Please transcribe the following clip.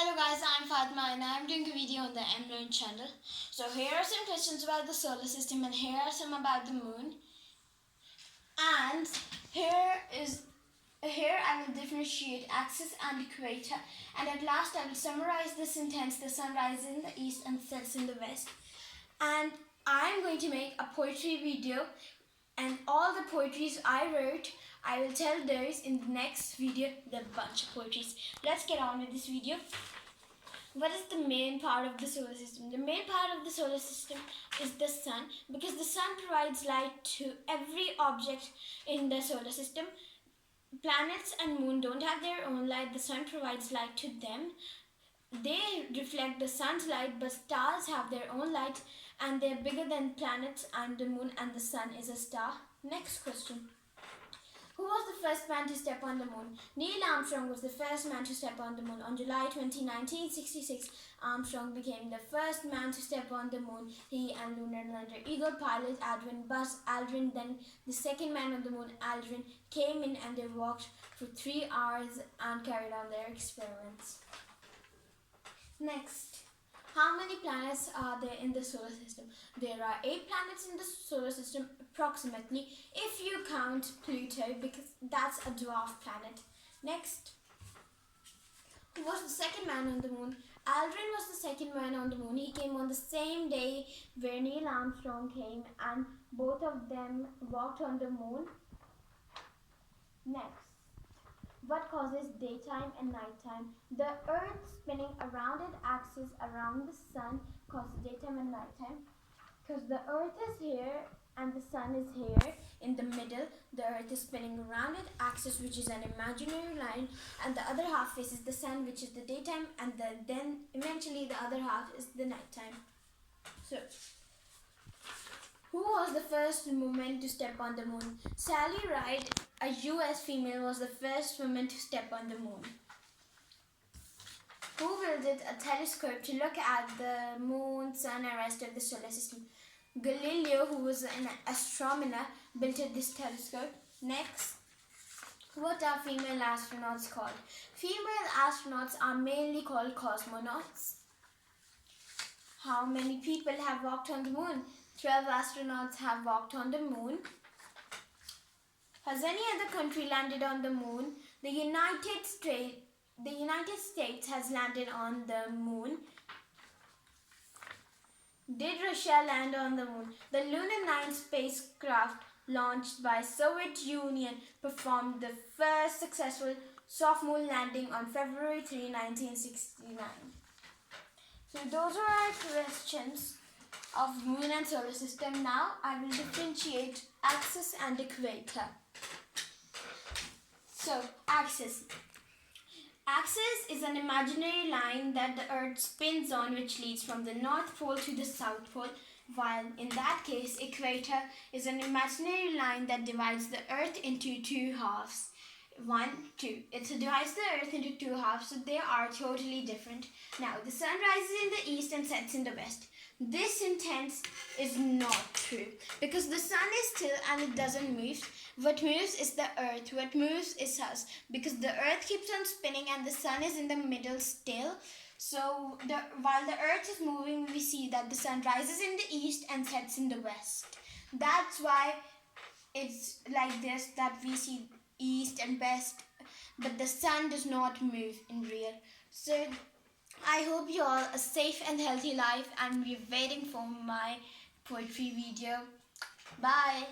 Hello guys, I'm Fatma and I'm doing a video on the MLearn channel. So here are some questions about the solar system and here are some about the moon. And here I will differentiate axis and equator, and at last I will summarize the sentence: the sun rises in the east and sets in the west. And I'm going to make a poetry video, and all the poetries I wrote, I will tell those in the next video. There are a bunch of poetries. Let's get on with this video. What is the main part of the solar system? The main part of the solar system is the sun, because the sun provides light to every object in the solar system. Planets and moon don't have their own light. The sun provides light to them. They reflect the sun's light, but stars have their own light and they're bigger than planets, and the moon and the sun is a star. Next question. Who was the first man to step on the moon? Neil Armstrong was the first man to step on the moon. On July 20, 1966, Armstrong became the first man to step on the moon. He and lunar lander Eagle pilot Buzz Aldrin, then the second man on the moon, Aldrin, came in and they walked for 3 hours and carried on their experiments. Next. How many planets are there in the solar system? There are 8 planets in the solar system approximately, if you count Pluto, because that's a dwarf planet. Next. Who was the second man on the moon? Aldrin was the second man on the moon. He came on the same day where Neil Armstrong came, and both of them walked on the moon. Next. What causes daytime and nighttime? The earth spinning around its axis around the sun causes daytime and nighttime. Because the earth is here and the sun is here in the middle. The earth is spinning around its axis, which is an imaginary line, and the other half faces the sun, which is the daytime, and then eventually the other half is the nighttime. So, who was the first woman to step on the moon? Sally Ride, a US female, was the first woman to step on the moon. Who built a telescope to look at the moon, sun and rest of the solar system? Galileo, who was an astronomer, built this telescope. Next. What are female astronauts called? Female astronauts are mainly called cosmonauts. How many people have walked on the moon? 12 astronauts have walked on the moon. Has any other country landed on the moon? The United States has landed on the moon. Did Russia land on the moon? The Luna 9 spacecraft launched by Soviet Union performed the first successful soft moon landing on February 3, 1969. So those are our questions of moon and solar system. Now I will differentiate axis and equator. So axis. Axis is an imaginary line that the earth spins on, which leads from the north pole to the south pole, while in that case equator is an imaginary line that divides the earth into 2 halves. 1, 2. It divides the earth into 2 halves, so they are totally different. Now, the sun rises in the east and sets in the west. This sentence is not true, because the sun is still and it doesn't move. What moves is the earth. What moves is us, because the earth keeps on spinning and the sun is in the middle still. So while the earth is moving, we see that the sun rises in the east and sets in the west. That's why it's like this, that we see east and west, but the sun does not move in real. So I hope you all a safe and healthy life, and we're waiting for my poetry video. Bye.